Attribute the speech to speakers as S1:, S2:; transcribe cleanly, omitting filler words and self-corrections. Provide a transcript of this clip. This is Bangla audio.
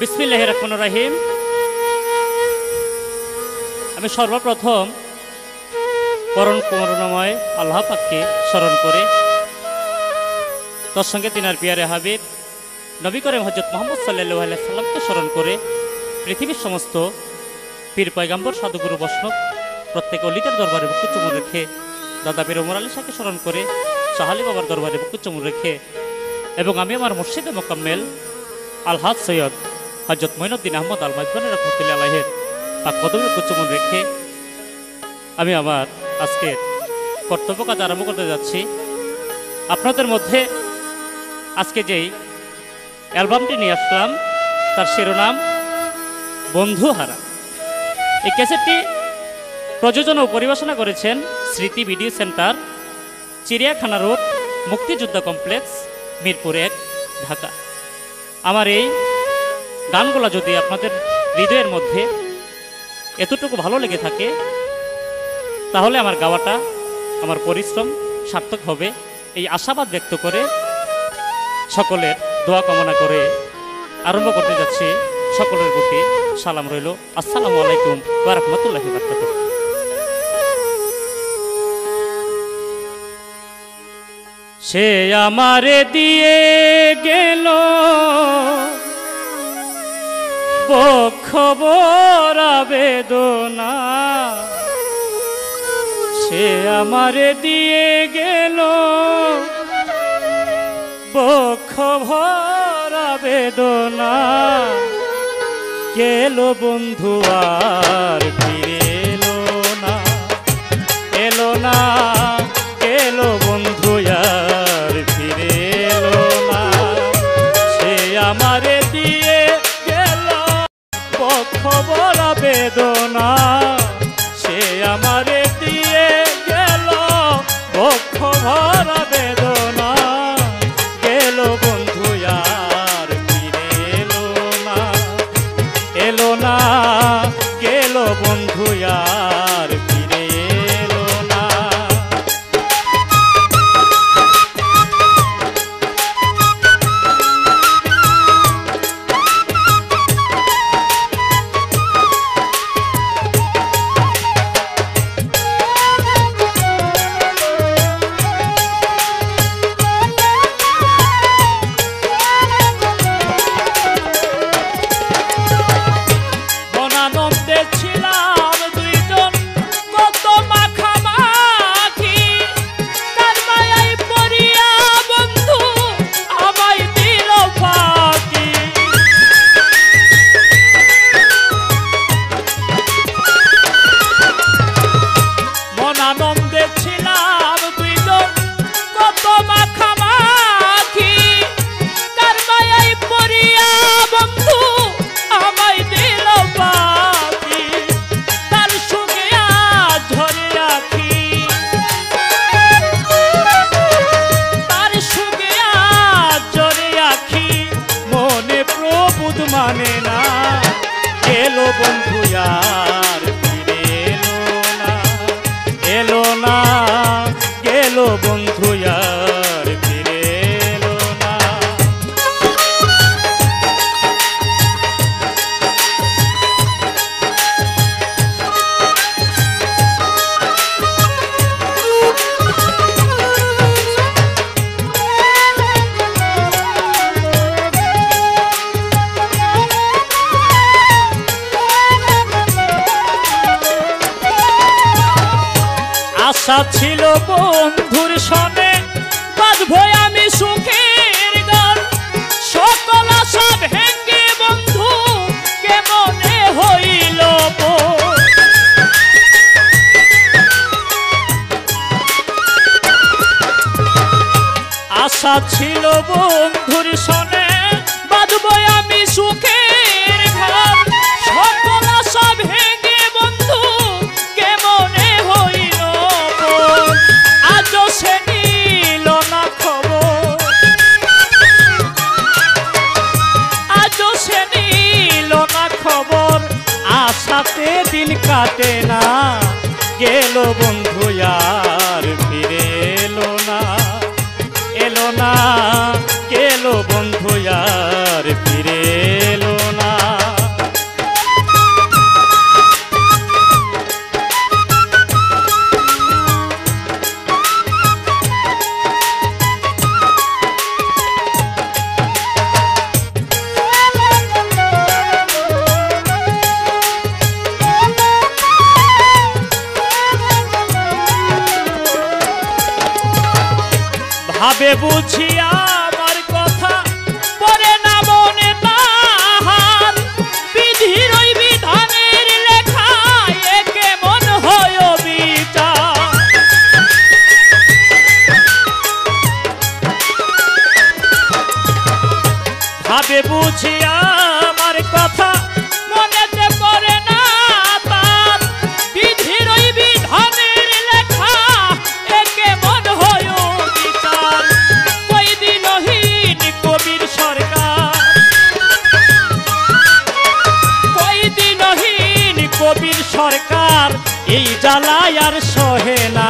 S1: বিসমিল্লাহির রহমানির রহিম। আমি সর্বপ্রথম পরম করুণাময় আল্লাহ পাককে স্মরণ করে তার সঙ্গে তিনার পিয়ারে হাবিব নবী করিম হযরত মুহাম্মদ সাল্লাল্লাহু আলাইহি সাল্লামকে স্মরণ করে পৃথিবীর সমস্ত পীর পয়গম্বর সাধুগুরু বৈষ্ণব প্রত্যেক অলিদের দরবারে বুক চুমু রেখে দাদা পীর ওমর আলী শাহকে স্মরণ করে শাহালি বাবার দরবারে বুক চুমু রেখে এবং আমি আমার মুর্শিদে মোকাম্মেল আলহাজ সৈয়দ হযরত মঈনুদ্দিন আহমদ আল মাইজবানী রাহমাতুল্লাহি আলাইহির পাক কদমে বুক চুমু রেখে আমি আমার আজকের কর্তব্য কাজ আরম্ভ করতে যাচ্ছি। আপনাদের মধ্যে আজকে যেই অ্যালবামটি নিয়ে আসলাম তার শিরোনাম বন্ধু হারা। এই ক্যাসেটটি প্রযোজনা ও পরিবেশনা করেছেন স্মৃতি ভিডিও সেন্টার, চিড়িয়াখানা রোড, মুক্তিযোদ্ধা কমপ্লেক্স, মিরপুর 1, ঢাকা। আমার এই গানগুলো যদি আপনাদের হৃদয়ের মধ্যে এতটুকু ভালো লেগে থাকে তাহলে আমার গাওয়াটা, আমার পরিশ্রম সার্থক হবে, এই আশাবাদ ব্যক্ত করে সকলের দোয়া কামনা করে আরম্ভ করতে যাচ্ছি। সকলের প্রতি সালাম রইল। আসসালামু আলাইকুম ওয়া রাহমাতুল্লাহি ওয়া বারাকাতুহু। সে আমারে দিয়ে গেল বক্ষ ভরা বেদনা, সে আমারে দিয়ে গেল বক্ষ ভরা বেদনা, গেল বন্ধু আর ফিরে এলো না, এলো না, গেল বন্ধু আর ফিরে এলো না। সে আমারে দিয়ে গেল বক্ষ ভরা বেদনা, সে আমারে দিয়ে গেল বক্ষ ভরা বেদনা, গেল বন্ধু আর ফিরে এলো না, এলো না, গেল বন্ধু আর ফিরে এলো না। মানে না, এলো বন্ধু আর ফিরে এলো না, এলো না, গেল বন্ধু আর ফিরে এলো না। আশা ছিল বন্ধুর সনে বাঁধবো আমি সুখের গান, সকল আশা ভেঙে বন্ধু কেমনে হইল বন। আশা ছিল বন্ধুর সনে বাঁধবো আমি সুখের গান, সকল আশা ভেঙে বন্ধু কেমনে হইল বন। আজও সে নিল না খবর, আজও সে নিল না খবর, আশাতে দিন কাটে না, গেল বন্ধু আর ফিরে এলো না, এলো না, গেল বন্ধু আর ফিরে এলো না। ভাবে বুঝিয়া আমার কথা পড়ে না মনে তাহার, বিধির ওই বিধানের লেখা এ কেমন হয় বিচার। ভাবে বুঝিয়া আমার কথা মনেতে পড়ে না তার, বিধির ওই বিধানের লেখা এ কেমন হয় বিচার। কই দিনহীন কবির সরকার, কই দিনহীন কবির সরকার এই জ্বালায় আর সহে না।